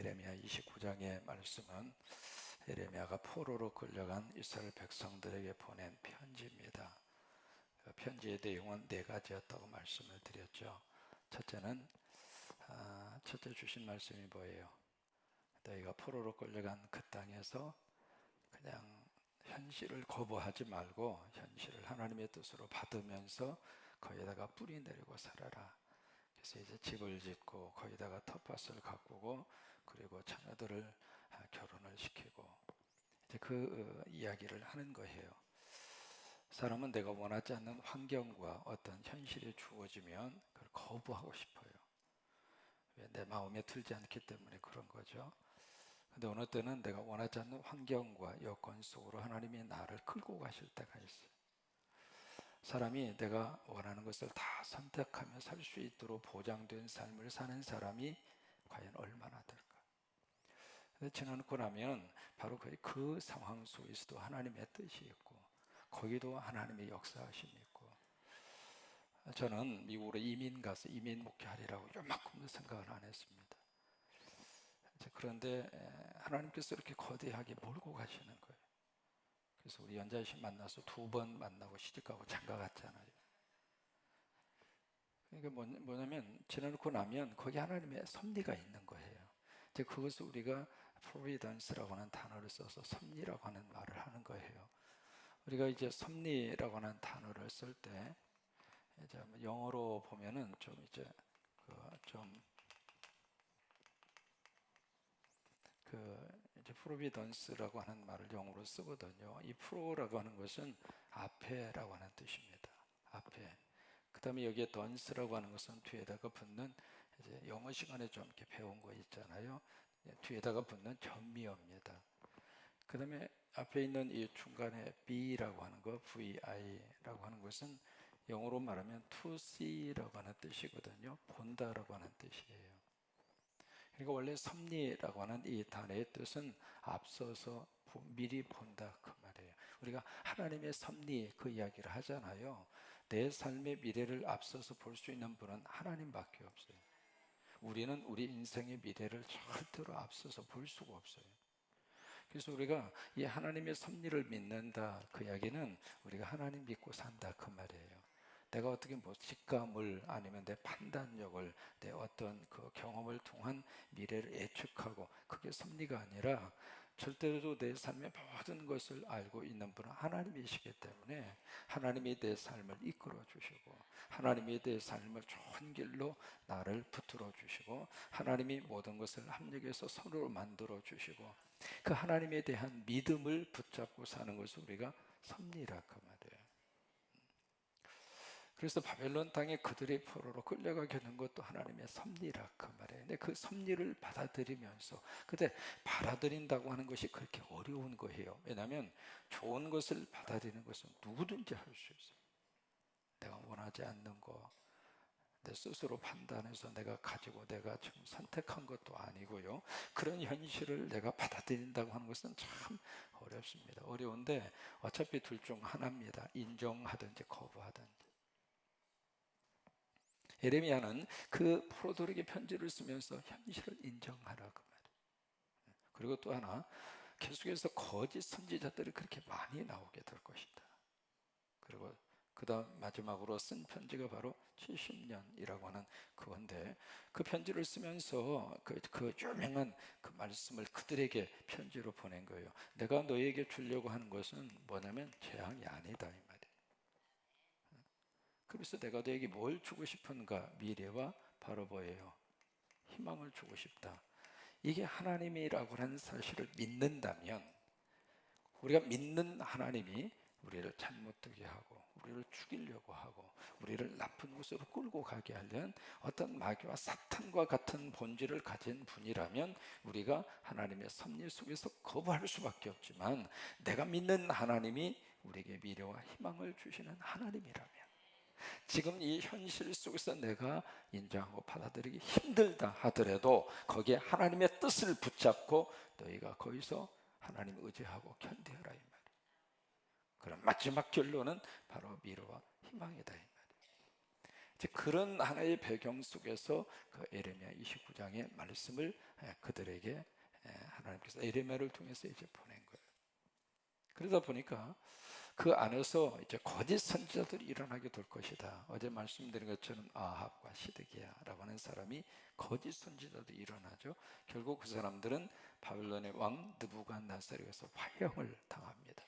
예레미야 29장의 말씀은 예레미야가 포로로 끌려간 이스라엘 백성들에게 보낸 편지입니다. 그 편지의 내용은 네 가지였다고 말씀을 드렸죠. 첫째 주신 말씀이 뭐예요? 너희가 포로로 끌려간 그 땅에서 그냥 현실을 거부하지 말고 현실을 하나님의 뜻으로 받으면서 거기에다가 뿌리 내리고 살아라. 그래서 이제 집을 짓고 거기다가 텃밭을 가꾸고 그리고 자녀들을 결혼을 시키고 이제 그 이야기를 하는 거예요. 사람은 내가 원하지 않는 환경과 어떤 현실이 주어지면 그걸 거부하고 싶어요. 왜? 내 마음에 들지 않기 때문에 그런 거죠. 근데 어느 때는 내가 원하지 않는 환경과 여건 속으로 하나님이 나를 끌고 가실 때가 있어요. 사람이 내가 원하는 것을 다 선택하며 살 수 있도록 보장된 삶을 사는 사람이 과연 얼마나 될까? 근데 지나고 나면 바로 그 상황 속에서도 하나님의 뜻이 있고 거기도 하나님의 역사하심이 있고, 저는 미국으로 이민 가서 이민 목회하리라고 요만큼도 생각을 안 했습니다. 그런데 하나님께서 이렇게 거대하게 몰고 가시는 거예요. 그래서 우리 연자씨 만나서 2번 만나고 시집가고 장가 갔잖아요. 그러니까 뭐냐면 지나놓고 나면 거기 하나님의 섭리가 있는 거예요. 이제 그것을 우리가 providence라고 하는 단어를 써서 섭리라고 하는 말을 하는 거예요. 우리가 이제 섭리라고 하는 단어를 쓸 때 이제 영어로 보면은 좀 이제 이제 프로비던스라고 하는 말을 영어로 쓰거든요. 이 프로라고 하는 것은 앞에라고 하는 뜻입니다. 앞에. 그 다음에 여기에 던스라고 하는 것은 뒤에다가 붙는, 이제 영어 시간에 좀 이렇게 배운 거 있잖아요. 뒤에다가 붙는 전미어입니다. 그 다음에 앞에 있는 이 중간에 B라고 하는 거, VI라고 하는 것은 영어로 말하면 to see라고 하는 뜻이거든요. 본다라고 하는 뜻이에요. 그러니까 원래 섭리라고 하는 이 단어의 뜻은 앞서서 미리 본다 그 말이에요. 우리가 하나님의 섭리 그 이야기를 하잖아요. 내 삶의 미래를 앞서서 볼 수 있는 분은 하나님밖에 없어요. 우리는 우리 인생의 미래를 절대로 앞서서 볼 수가 없어요. 그래서 우리가 이 하나님의 섭리를 믿는다 그 이야기는 우리가 하나님 믿고 산다 그 말이에요. 내가 어떻게 직감을 아니면 내 판단력을, 내 어떤 그 경험을 통한 미래를 예측하고, 그게 섭리가 아니라 절대로 내 삶의 모든 것을 알고 있는 분은 하나님이시기 때문에 하나님이 내 삶을 이끌어 주시고, 하나님이 내 삶을 좋은 길로 나를 붙들어 주시고, 하나님이 모든 것을 합력해서 서로 만들어 주시고, 그 하나님에 대한 믿음을 붙잡고 사는 것을 우리가 섭리라 그 말이에요. 그래서 바벨론 땅에 그들이 포로로 끌려가게 된 것도 하나님의 섭리라 그 말이에요. 근데 그 섭리를 받아들이면서, 근데 받아들인다고 하는 것이 그렇게 어려운 거예요. 왜냐하면 좋은 것을 받아들이는 것은 누구든지 할 수 있어요. 내가 원하지 않는 거, 내 스스로 판단해서 내가 가지고 내가 지금 선택한 것도 아니고요. 그런 현실을 내가 받아들인다고 하는 것은 참 어렵습니다. 어려운데 어차피 둘 중 하나입니다. 인정하든지 거부하든지. 예레미야는 그 포로들에게 편지를 쓰면서 현실을 인정하라 그 말이에요. 그리고 또 하나, 계속해서 거짓 선지자들이 그렇게 많이 나오게 될 것이다. 그리고 그 다음 마지막으로 쓴 편지가 바로 70년이라고 하는 그건데, 그 편지를 쓰면서 그 유명한 그 말씀을 그들에게 편지로 보낸 거예요. 내가 너에게 주려고 하는 것은 뭐냐면 재앙이 아니다 이 말이에요. 그래서 내가 너에게 뭘 주고 싶은가? 미래와 바로 뭐예요? 희망을 주고 싶다. 이게 하나님이라고 하는 사실을 믿는다면, 우리가 믿는 하나님이 우리를 잘못 되게 하고 우리를 죽이려고 하고 우리를 나쁜 곳으로 끌고 가게 하려는 어떤 마귀와 사탄과 같은 본질을 가진 분이라면 우리가 하나님의 섭리 속에서 거부할 수밖에 없지만, 내가 믿는 하나님이 우리에게 미래와 희망을 주시는 하나님이라면, 지금 이 현실 속에서 내가 인정하고 받아들이기 힘들다 하더라도 거기에 하나님의 뜻을 붙잡고 너희가 거기서 하나님 의지하고 견뎌라 이 말이에요. 그럼 마지막 결론은 바로 미래와 희망이다 이 말이에요. 이제 그런 하나의 배경 속에서 그 에레미야 29장의 말씀을 그들에게 하나님께서 에레미야를 통해서 이제 보낸 거예요. 그러다 보니까 그 안에서 이제 거짓 선지자들이 일어나게 될 것이다. 어제 말씀드린 것처럼 아합과 시드기야라고 하는 사람이 거짓 선지자들이 일어나죠. 결국 그 사람들은 바벨론의 왕 느부갓네살에게서 화형을 당합니다.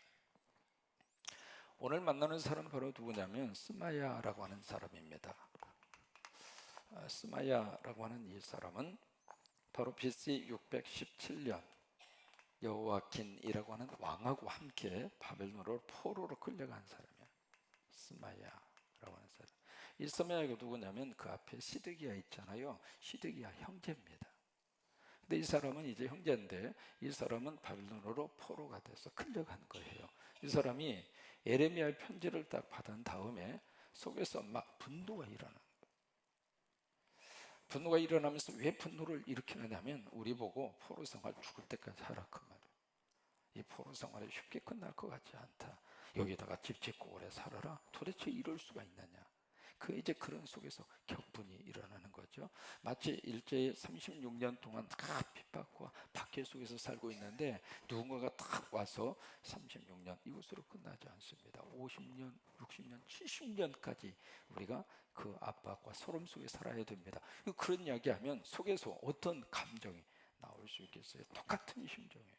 오늘 만나는 사람은 바로 누구냐면 스마야라고 하는 사람입니다. 스마야라고 하는 이 사람은 바로 BC 617년 여호와긴이라고 하는 왕하고 함께 바벨론으로 포로로 끌려간 사람이야. 스마야라고 하는 사람. 이 스마야가 누구냐면 그 앞에 시드기야 있잖아요. 시드기야 형제입니다. 근데 이 사람은 이제 형제인데 이 사람은 바벨론으로 포로가 돼서 끌려간 거예요. 이 사람이 에레미야의 편지를 딱 받은 다음에 속에서 막 분노가 일어나는 거예요. 분노가 일어나면서 왜 분노를 일으키느냐면 우리 보고 포로 생활 죽을 때까지 하라 그 말이에요. 이 포로 생활이 쉽게 끝날 것 같지 않다. 여기다가 집 짓고 오래 살아라. 도대체 이럴 수가 있느냐. 이제 그런 속에서 격분이 일어나는 거죠. 마치 일제히 36년 동안 다 핍박과 박해 속에서 살고 있는데 누군가가 딱 와서 36년 이것으로 끝나지 않습니다. 50년, 60년, 70년까지 우리가 그 압박과 소름 속에 살아야 됩니다. 그런 이야기하면 속에서 어떤 감정이 나올 수 있겠어요? 똑같은 심정이에요.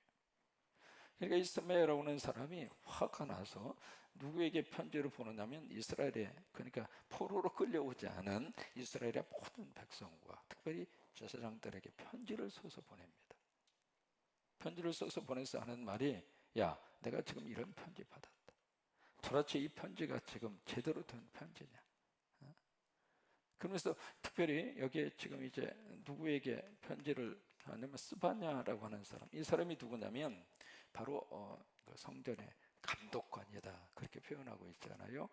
그러니까 이 스마야라고 하는 사람이 화가 나서 누구에게 편지를 보내냐면 이스라엘에, 그러니까 포로로 끌려오지 않은 이스라엘의 모든 백성과 특별히 제사장들에게 편지를 써서 보냅니다. 편지를 써서 보내서 하는 말이, 야, 내가 지금 이런 편지 받았다. 도대체 이 편지가 지금 제대로 된 편지냐? 그러면서 특별히 여기에 지금 이제 누구에게 편지를 하냐면 스바냐라고 하는 사람, 이 사람이 누구냐면 바로 그 성전의 감독관이다 그렇게 표현하고 있잖아요.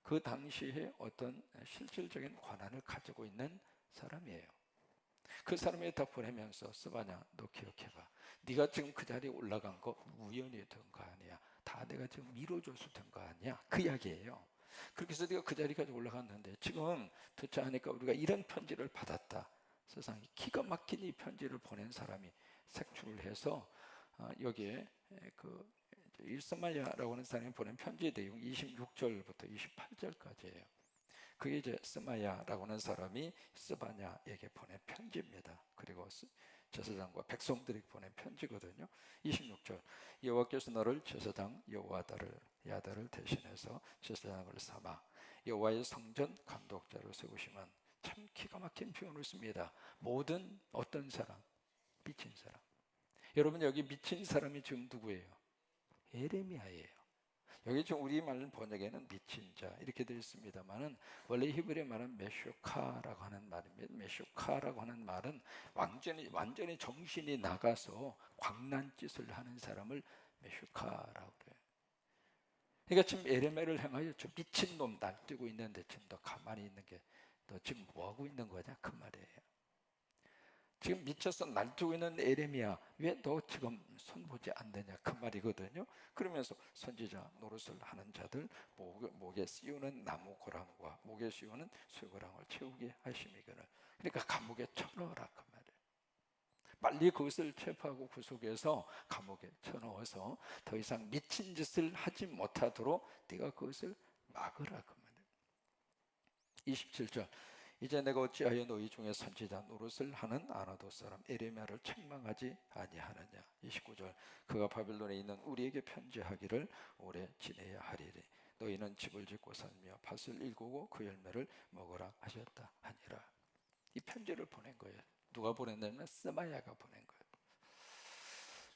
그 당시에 어떤 실질적인 권한을 가지고 있는 사람이에요. 그 사람에게 보내면서 스바냐, 너 기억해봐. 네가 지금 그 자리에 올라간 거 우연히 된 거 아니야. 다 내가 지금 밀어줘서 된 거 아니야. 그 이야기예요. 그렇게 해서 네가 그 자리까지 올라갔는데 지금 듣지 않으니까 우리가 이런 편지를 받았다. 세상에 기가 막힌 이 편지를 보낸 사람이 색출을 해서 여기에 그 일스마야라고 하는 사람이 보낸 편지의 내용 26절부터 28절까지예요. 그게 이제 스마야라고 하는 사람이 스바냐에게 보낸 편지입니다. 그리고 제사장과 백성들에게 보낸 편지거든요. 26절, 여호와께서 너를 제사장 여호야다를 대신해서 제사장을 삼아 여호와의 성전 감독자로 세우시면, 참 기가 막힌 표현을 씁니다. 모든 어떤 사람, 미친 사람. 여러분 여기 미친 사람이 지금 누구예요? 에레미야예요. 여기 지금 우리말 번역에는 미친 자 이렇게 되어 있습니다만은 원래 히브리 말은 메슈카라고 하는 말입니다. 메슈카라고 하는 말은 완전히 정신이 나가서 광난짓을 하는 사람을 메슈카라고 그래요. 그러니까 지금 에레미야를 향하여 저 미친 놈 날뛰고 있는데 지금 너 가만히 있는 게 너 지금 뭐 하고 있는 거냐 그 말이에요. 지금 미쳐서 날뛰고 있는 에레미야, 왜 너 지금 손보지 않느냐 그 말이거든요. 그러면서 선지자 노릇을 하는 자들 목에 씌우는 나무 고랑과 목에 씌우는 쇠고랑을 채우게 하심이거늘. 그러니까 감옥에 쳐넣어라 그 말이에요. 빨리 그것을 체포하고 구속해서 감옥에 쳐넣어서 더 이상 미친 짓을 하지 못하도록 네가 그것을 막으라 그 말이에요. 27절, 이제 내가 어찌하여 너희 중에 선지자 노릇을 하는 아나도 사람 에레미야를 책망하지 아니하느냐. 29절, 그가 바벨론에 있는 우리에게 편지하기를 오래 지내야 하리니 너희는 집을 짓고 살며 밭을 일구고 그 열매를 먹으라 하셨다 하니라. 이 편지를 보낸 거예요. 누가 보냈냐면 스마야가 보낸 거예요.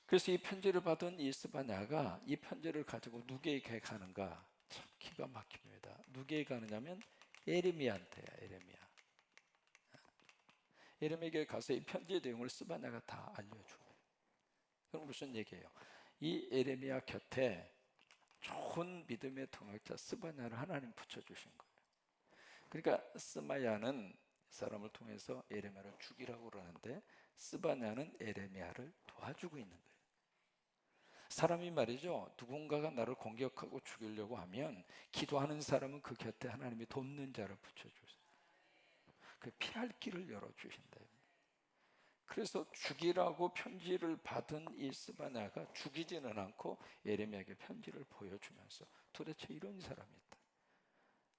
그래서 이 편지를 받은 이 스바냐가 이 편지를 가지고 누구에게 가는가? 참 기가 막힙니다. 누구에게 가느냐면 에레미야한테야. 에레미야에게 가서 이 편지의 내용을 스바냐가 다 알려줘요. 그럼 무슨 얘기예요? 이 에레미야 곁에 좋은 믿음의 동역자 스바냐를 하나님 붙여주신 거예요. 그러니까 스마야는 사람을 통해서 에레미야를 죽이라고 그러는데 스바냐는 에레미야를 도와주고 있는 거예요. 사람이 말이죠, 누군가가 나를 공격하고 죽이려고 하면 기도하는 사람은 그 곁에 하나님이 돕는 자를 붙여주세요. 그 피할 길을 열어주신다. 그래서 죽이라고 편지를 받은 이 스바냐가 죽이지는 않고 예레미야에게 편지를 보여주면서 도대체 이런 사람이 있다.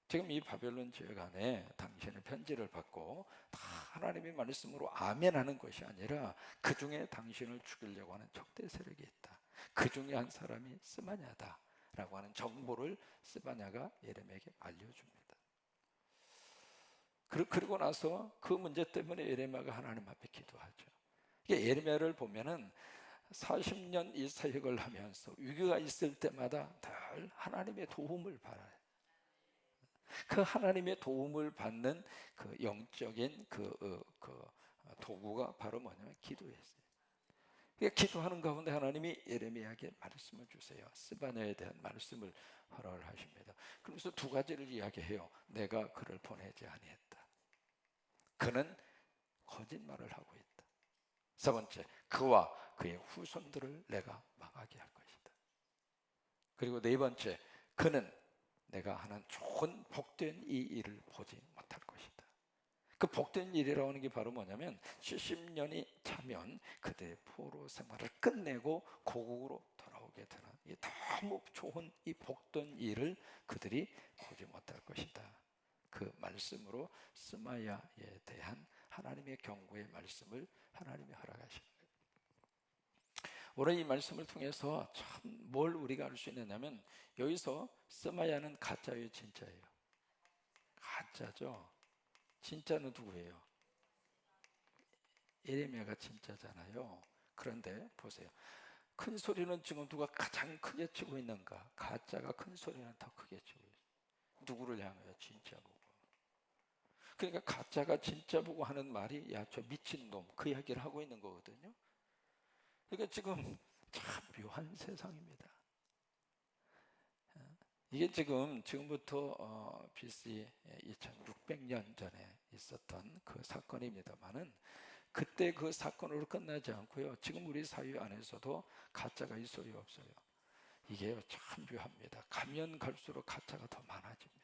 지금 이 바벨론 지역 안에 당신의 편지를 받고 다 하나님의 말씀으로 아멘하는 것이 아니라 그 중에 당신을 죽이려고 하는 적대 세력이 있다. 그 중에 한 사람이 스바냐다 라고 하는 정보를 스바냐가 예레미야에게 알려줍니다. 그리고 나서 그 문제 때문에 예레미야가 하나님 앞에 기도하죠. 예레미야를 보면은 40년 이 사역을 하면서 위기가 있을 때마다 늘 하나님의 도움을 받아요. 그 하나님의 도움을 받는 그 영적인 그 도구가 바로 뭐냐면 기도였어요. 그러니까 기도하는 가운데 하나님이 예레미야에게 말씀을 주세요. 스바냐에 대한 말씀을 허락을 하십니다. 그러면서 두 가지를 이야기해요. 내가 그를 보내지 아니했다. 그는 거짓말을 하고 있다. 세 번째, 그와 그의 후손들을 내가 망하게 할 것이다. 그리고 네 번째, 그는 내가 하는 좋은 복된 이 일을 보지 못할 것이다. 그 복된 일이라고 하는 게 바로 뭐냐면 70년이 차면 그들의 포로 생활을 끝내고 고국으로 돌아오게 되는 이 너무 좋은 이 복된 일을 그들이 보지 못할 것이다. 그 말씀으로 스마야에 대한 하나님의 경고의 말씀을 하나님이 허락하시는 거예요. 오늘 이 말씀을 통해서 참 뭘 우리가 알 수 있느냐면 여기서 스마야는 가짜예요, 진짜예요? 가짜죠. 진짜는 누구예요? 예레미야가 진짜잖아요. 그런데 보세요. 큰 소리는 지금 누가 가장 크게 치고 있는가? 가짜가 큰 소리는 더 크게 치고 있어요. 누구를 향하여? 진짜 보고. 그러니까 가짜가 진짜 보고 하는 말이 야, 저 미친놈, 그 이야기를 하고 있는 거거든요. 그러니까 지금 참 묘한 세상입니다. 이게 지금부터 BC 2600년 전에 있었던 그 사건입니다만은 그때 그 사건으로 끝나지 않고요. 지금 우리 사회 안에서도 가짜가 있어요, 없어요? 이게 참 묘합니다. 가면 갈수록 가짜가 더 많아집니다.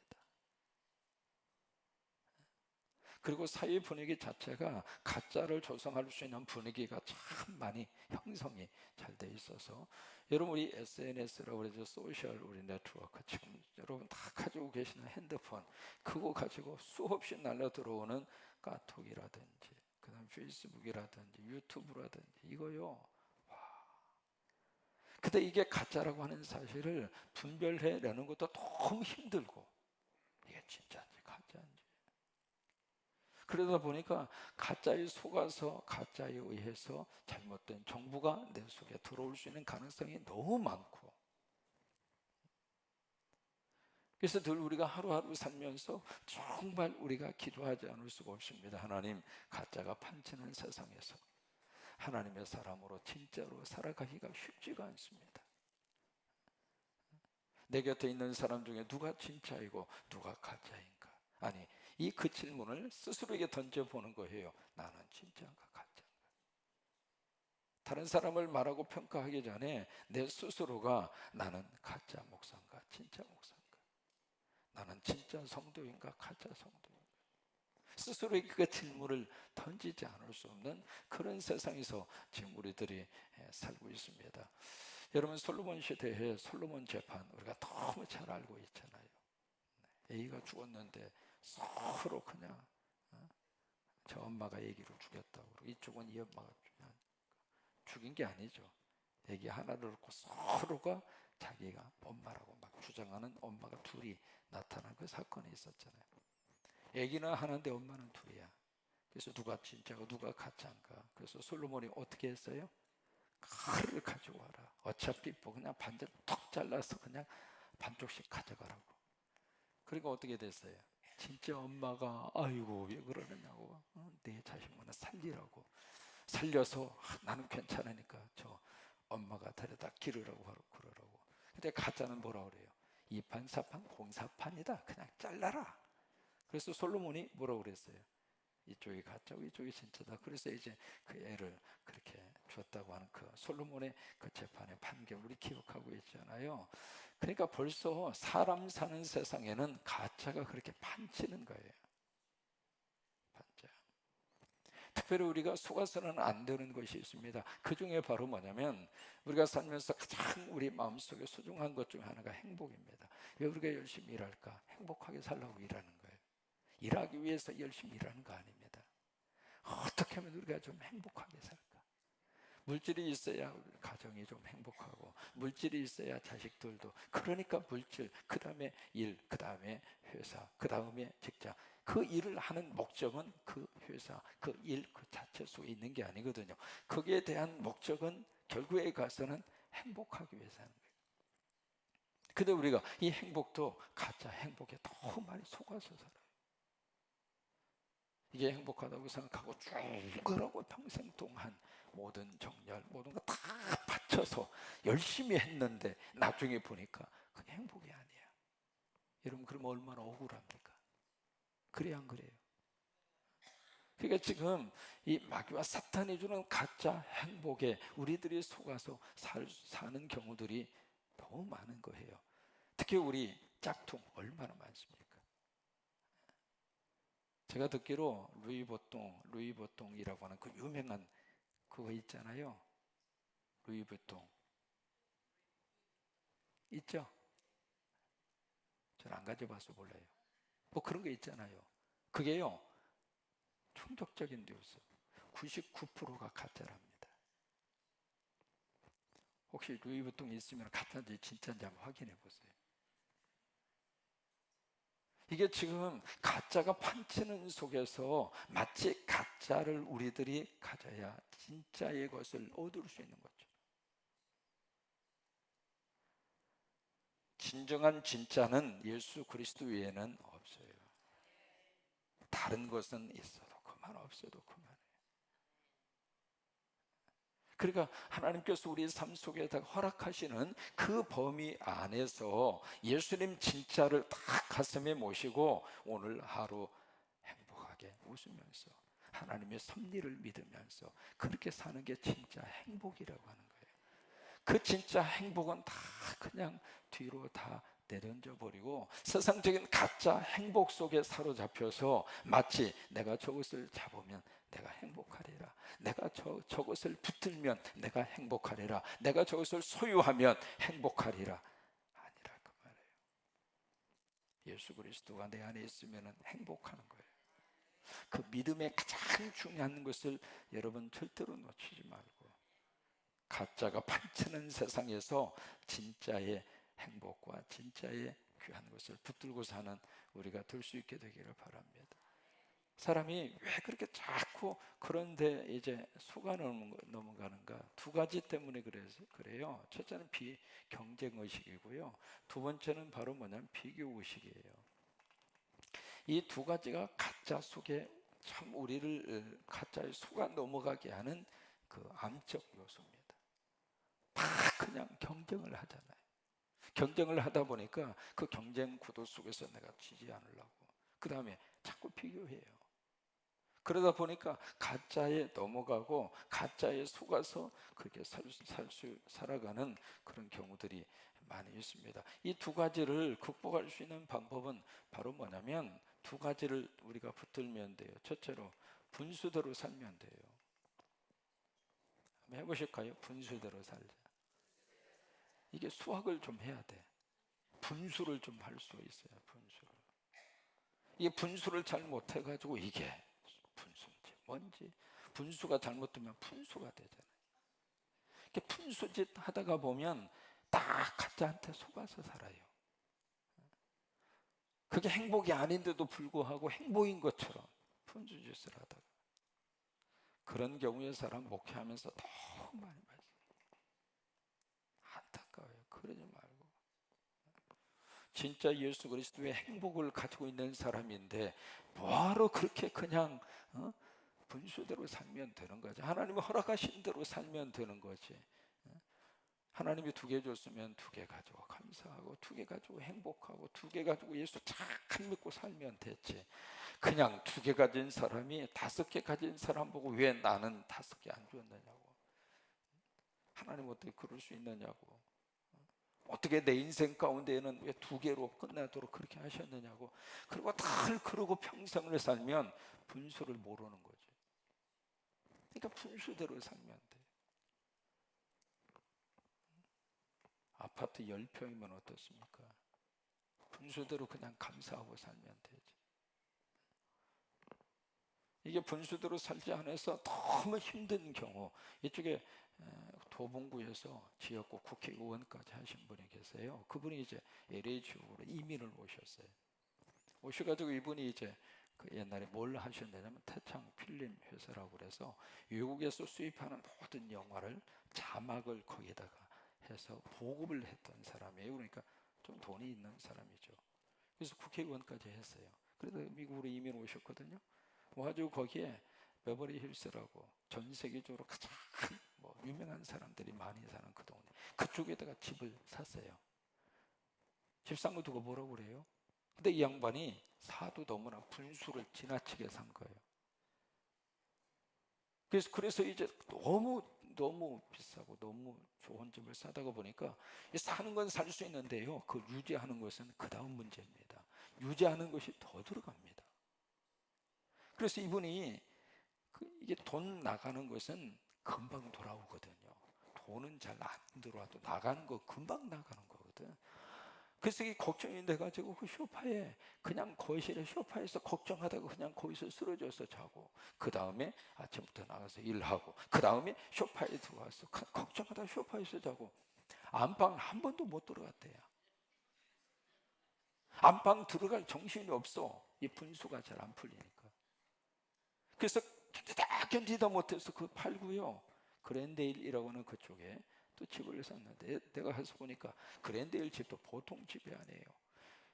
그리고 사회 분위기 자체가 가짜를 조성할 수 있는 분위기가 참 많이 형성이 잘 돼 있어서 여러분 우리 SNS라고 그러죠. 소셜 우리 네트워크 지금 여러분 다 가지고 계시는 핸드폰 그거 가지고 수없이 날려 들어오는 카톡이라든지 그다음 페이스북이라든지 유튜브라든지 이거요. 근데 이게 가짜라고 하는 사실을 분별해내는 것도 너무 힘들고 이게 진짜인지 가짜인지 그러다 보니까 가짜에 속아서 가짜에 의해서 잘못된 정보가 내 속에 들어올 수 있는 가능성이 너무 많고 그래서 늘 우리가 하루하루 살면서 정말 우리가 기도하지 않을 수가 없습니다. 하나님, 가짜가 판치는 세상에서 하나님의 사람으로 진짜로 살아가기가 쉽지가 않습니다. 내 곁에 있는 사람 중에 누가 진짜이고 누가 가짜인가? 아니, 이 그 질문을 스스로에게 던져보는 거예요. 나는 진짜인가 가짜인가? 다른 사람을 말하고 평가하기 전에 내 스스로가 나는 가짜 목사인가 진짜 목사인가? 나는 진짜 성도인가 가짜 성도인가? 스스로에게 그 질문을 던지지 않을 수 없는 그런 세상에서 지금 우리들이 살고 있습니다. 여러분 솔로몬 시대의 솔로몬 재판 우리가 너무 잘 알고 있잖아요. A가 죽었는데 서로 그냥 저 엄마가 아기를 죽였다고 그러고 이쪽은 이 엄마가 그냥 죽인 게 아니죠. 아기 하나를 놓고 서로가 자기가 엄마라고 막 주장하는 엄마가 둘이 나타난 그 사건이 있었잖아요. 아기는 하나인데 엄마는 둘이야. 그래서 누가 진짜고 누가 가짜인가. 그래서 솔로몬이 어떻게 했어요? 칼을 가지고 와라. 어차피 뭐 그냥 반절 톡 잘라서 그냥 반쪽씩 가져가라고. 그러니까 어떻게 됐어요? 진짜 엄마가 아이고 왜 그러느냐고 내 자식만은 살리라고 살려서 나는 괜찮으니까 저 엄마가 데려다 기르라고 하고 그러라고. 근데 가짜는 뭐라 그래요? 이판사판 공사판이다. 그냥 잘라라. 그래서 솔로몬이 뭐라고 그랬어요? 이쪽이 가짜고 이쪽이 진짜다. 그래서 이제 그 애를 그렇게 줬다고 하는 그 솔로몬의 그 재판의 판결 우리 기억하고 있잖아요. 그러니까 벌써 사람 사는 세상에는 가짜가 그렇게 판치는 거예요. 특별히 우리가 속아서는 안 되는 것이 있습니다. 그 중에 바로 뭐냐면 우리가 살면서 가장 우리 마음속에 소중한 것 중 하나가 행복입니다. 왜 우리가 열심히 일할까? 행복하게 살라고 일하는 거예요. 일하기 위해서 열심히 일하는 거 아닙니다. 어떻게 하면 우리가 좀 행복하게 살까? 물질이 있어야 우리 가정이 좀 행복하고, 물질이 있어야 자식들도, 그러니까 물질, 그 다음에 일, 그 다음에 회사, 그 다음에 직장. 그 일을 하는 목적은 그 회사, 그 일 그 자체 속에 있는 게 아니거든요. 거기에 대한 목적은 결국에 가서는 행복하기 위해서 하는 거예요. 근데 우리가 이 행복도 가짜 행복에 너무 많이 속아서 살아요. 이게 행복하다고 생각하고 쭉 그러고 평생 동안 모든 정열, 모든 거 다 바쳐서 열심히 했는데 나중에 보니까 그게 행복이 아니야. 여러분, 그러면 얼마나 억울합니까? 그래야 안 그래요? 그러니까 지금 이 마귀와 사탄이 주는 가짜 행복에 우리들이 속아서 사는 경우들이 너무 많은 거예요. 특히 우리 짝퉁 얼마나 많습니까? 제가 듣기로 루이보통이라고 하는 그 유명한 그거 있잖아요. 루이보통 있죠? 저는 안 가져봐서 몰라요. 뭐 그런 거 있잖아요. 그게요, 충격적인 뉴스. 99%가 가짜랍니다. 혹시 루이보통 있으면 가짜인지 진짜인지 한번 확인해 보세요. 이게 지금 가짜가 판치는 속에서 마치 가짜를 우리들이 가져야 진짜의 것을 얻을 수 있는 거죠. 진정한 진짜는 예수 그리스도 외에는 없어요. 다른 것은 있어도 그만, 없어도 그만해요. 그러니까 하나님께서 우리 삶 속에다 허락하시는 그 범위 안에서 예수님 진짜를 딱 가슴에 모시고 오늘 하루 행복하게 웃으면서 하나님의 섭리를 믿으면서 그렇게 사는 게 진짜 행복이라고 하는 거예요. 그 진짜 행복은 다 그냥 뒤로 다 내던져 버리고 세상적인 가짜 행복 속에 사로잡혀서 마치 내가 저것을 잡으면 내가 행복하리라, 내가 저것을 붙들면 내가 행복하리라, 내가 저것을 소유하면 행복하리라. 아니라 그 말이에요. 예수 그리스도가 내 안에 있으면 행복하는 거예요. 그 믿음의 가장 중요한 것을 여러분 절대로 놓치지 말고, 가짜가 판치는 세상에서 진짜의 행복과 진짜의 귀한 것을 붙들고 사는 우리가 될 수 있게 되기를 바랍니다. 사람이 왜 그렇게 자꾸 그런데 이제 속아 넘어가는가? 두 가지 때문에 그래요. 첫째는 경쟁 의식이고요. 두 번째는 바로 뭐냐면 비교 의식이에요. 이 두 가지가 가짜 속에 참 우리를 가짜에 속아 넘어가게 하는 그 암적 요소입니다. 다 그냥 경쟁을 하잖아요. 경쟁을 하다 보니까 그 경쟁 구도 속에서 내가 지지 않으려고 그 다음에 자꾸 비교해요. 그러다 보니까 가짜에 넘어가고 가짜에 속아서 그렇게 살아가는 그런 경우들이 많이 있습니다. 이 두 가지를 극복할 수 있는 방법은 바로 뭐냐면 두 가지를 우리가 붙들면 돼요. 첫째로 분수대로 살면 돼요. 한번 해보실까요? 분수대로 살자. 이게 수학을 좀 해야 돼. 분수를 좀 할 수 있어요. 분수를. 이게 분수를 잘 못해가지고 이게 분수인지 뭔지, 분수가 잘못되면 분수가 되잖아요. 이렇게 분수짓 하다가 보면 딱 가짜한테 속아서 살아요. 그게 행복이 아닌데도 불구하고 행복인 것처럼 분수짓을 하다가, 그런 경우에 사람 목회하면서 너무 많이 봤어요. 안타까워요. 그러지 말고 진짜 예수 그리스도의 행복을 가지고 있는 사람인데 뭐하러 그렇게 그냥 분수대로 살면 되는 거지. 하나님이 허락하신 대로 살면 되는 거지. 하나님이 2개 줬으면 2개 가지고 감사하고 2개 가지고 행복하고 2개 가지고 예수 잘 믿고 살면 됐지. 그냥 2개 가진 사람이 5개 가진 사람 보고 왜 나는 5개 안 줬느냐고, 하나님 어떻게 그럴 수 있느냐고, 어떻게 내 인생 가운데에는 왜 2개로 끝나도록 그렇게 하셨느냐고. 그리고 다 그러고 평생을 살면 분수를 모르는 거죠. 그러니까 분수대로 살면 돼. 아파트 10평이면 어떻습니까? 분수대로 그냥 감사하고 살면 되지. 이게 분수대로 살지 않아서 너무 힘든 경우, 이쪽에 도봉구에서 지역구 국회의원까지 하신 분이 계세요. 그분이 이제 LA 지역으로 이민을 오셨어요. 오셔가지고 이분이 이제 그 옛날에 뭘 하셨냐면 태창 필름 회사라고 그래서 외국에서 수입하는 모든 영화를 자막을 거기다가 해서 보급을 했던 사람이에요. 그러니까 좀 돈이 있는 사람이죠. 그래서 국회의원까지 했어요. 그래서 미국으로 이민 오셨거든요. 와가지고 거기에 베버리 힐스라고 전 세계적으로 가장 뭐 유명한 사람들이 많이 사는 그 동네, 그쪽에다가 집을 샀어요. 집 산 거 두고 뭐라고 그래요? 근데 이 양반이 사도 너무나 분수를 지나치게 산 거예요. 그래서 이제 너무 비싸고 너무 좋은 집을 사다가 보니까 사는 건 살 수 있는데요, 그 유지하는 것은 그 다음 문제입니다. 유지하는 것이 더 들어갑니다. 그래서 이분이 이게 돈 나가는 것은 금방 돌아오거든요. 돈은 잘 안 들어와도 나가는 거 금방 나가는 거거든. 그래서 이게 걱정이 돼가지고 그 소파에, 그냥 거실에 소파에서 걱정하다가 그냥 거기서 쓰러져서 자고, 그 다음에 아침부터 나가서 일하고, 그 다음에 소파에 들어와서 걱정하다가 소파에서 자고, 안방 한 번도 못 들어갔대요. 안방 들어갈 정신이 없어. 이 분수가 잘 안 풀리니까. 그래서 견디다 못해서 그 팔고요, 그랜데일이라고 하는 그쪽에 또 집을 샀는데, 내가 가서 보니까 그랜데일 집도 보통 집이 아니에요.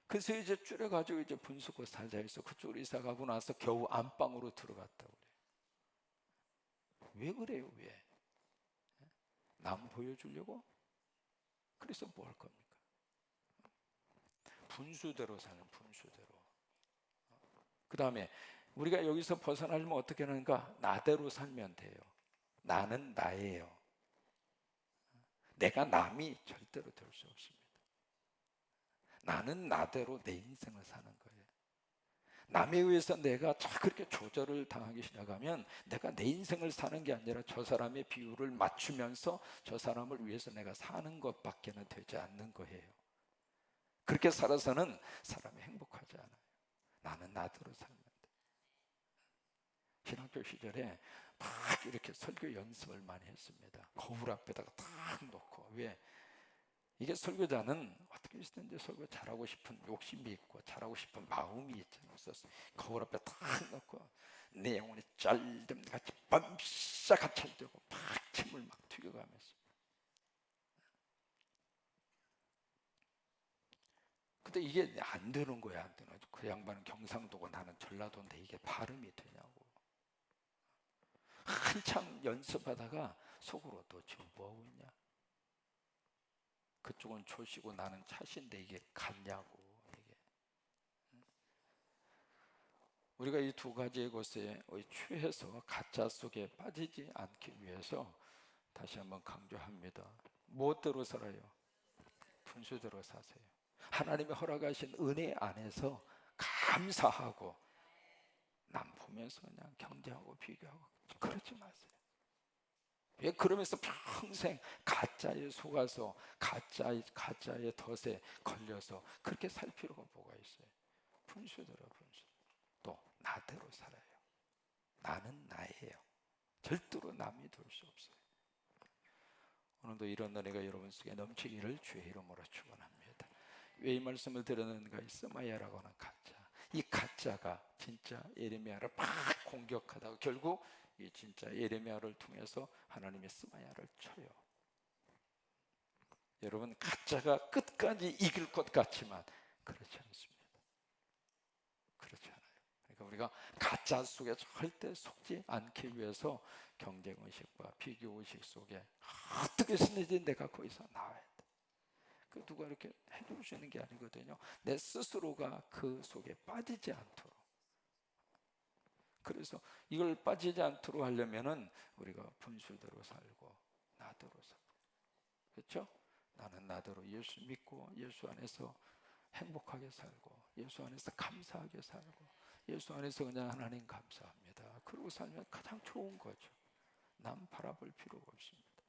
그래서 이제 줄여가지고 이제 분수고 살자 해서 그쪽으로 이사 가고 나서 겨우 안방으로 들어갔다고 그래요. 왜 그래요? 왜? 남 보여주려고? 그래서 뭐 할 겁니까? 분수대로 사는 분수대로. 그 다음에 우리가 여기서 벗어나려면 어떻게 하는가? 나대로 살면 돼요. 나는 나예요. 내가 남이 절대로 될 수 없습니다. 나는 나대로 내 인생을 사는 거예요. 남에 의해서 내가 그렇게 조절을 당하기 시작하면 내가 내 인생을 사는 게 아니라 저 사람의 비율을 맞추면서 저 사람을 위해서 내가 사는 것밖에는 되지 않는 거예요. 그렇게 살아서는 사람이 행복하지 않아요. 나는 나대로 살면 돼. 신학교 시절에 막 이렇게 설교 연습을 많이 했습니다. 거울 앞에다가 딱 놓고. 왜? 이게 설교자는 어떻게 했든지 설교 잘하고 싶은 욕심이 있고 잘하고 싶은 마음이 있잖아요. 그래서 거울 앞에 딱 놓고 내 영혼이 짤dem 같이 밤새 가찰되고 막 침을 막 튀겨가면서. 근데 이게 안 되는 거야, 안 되는 거야. 그 양반은 경상도고 나는 전라도인데 이게 발음이 되냐고. 한참 연습하다가 속으로 너 지금 뭐하고 있냐? 그쪽은 조시고 나는 차신데 이게 같냐고. 이게 우리가 이 두 가지의 것에 취해서 가짜 속에 빠지지 않기 위해서 다시 한번 강조합니다. 무엇대로 살아요? 분수대로 사세요. 하나님이 허락하신 은혜 안에서 감사하고, 남 보면서 그냥 경쟁하고 비교하고 그러지 마세요. 왜 그러면서 평생 가짜에 속아서 가짜의 덫에 걸려서 그렇게 살 필요가 뭐가 있어요? 분수대로 분수. 또 나대로 살아요. 나는 나예요. 절대로 남이 될 수 없어요. 오늘도 이런 은혜가 여러분 속에 넘치기를 주의 이름으로 축원합니다. 왜 이 말씀을 드렸는가? 이 스마야라고 하는 가짜, 이 가짜가 진짜 예레미야를 막 공격하다가 결국 이 진짜 예레미야를 통해서 하나님의 스마야를 쳐요. 여러분, 가짜가 끝까지 이길 것 같지만 그렇지 않습니다. 그렇지 않아요. 그러니까 우리가 가짜 속에 절대 속지 않기 위해서 경쟁의식과 비교의식 속에 어떻게 해서든지 내가 거기서 나와야 돼. 그 누가 이렇게 해줄 수 있는 게 아니거든요. 내 스스로가 그 속에 빠지지 않도록. 그래서 이걸 빠지지 않도록 하려면은 우리가 분수대로 살고 나대로 살고, 그렇죠? 나는 나대로 예수 믿고 예수 안에서 행복하게 살고 예수 안에서 감사하게 살고 예수 안에서 그냥 하나님 감사합니다. 그러고 살면 가장 좋은 거죠. 남 바라볼 필요가 없습니다.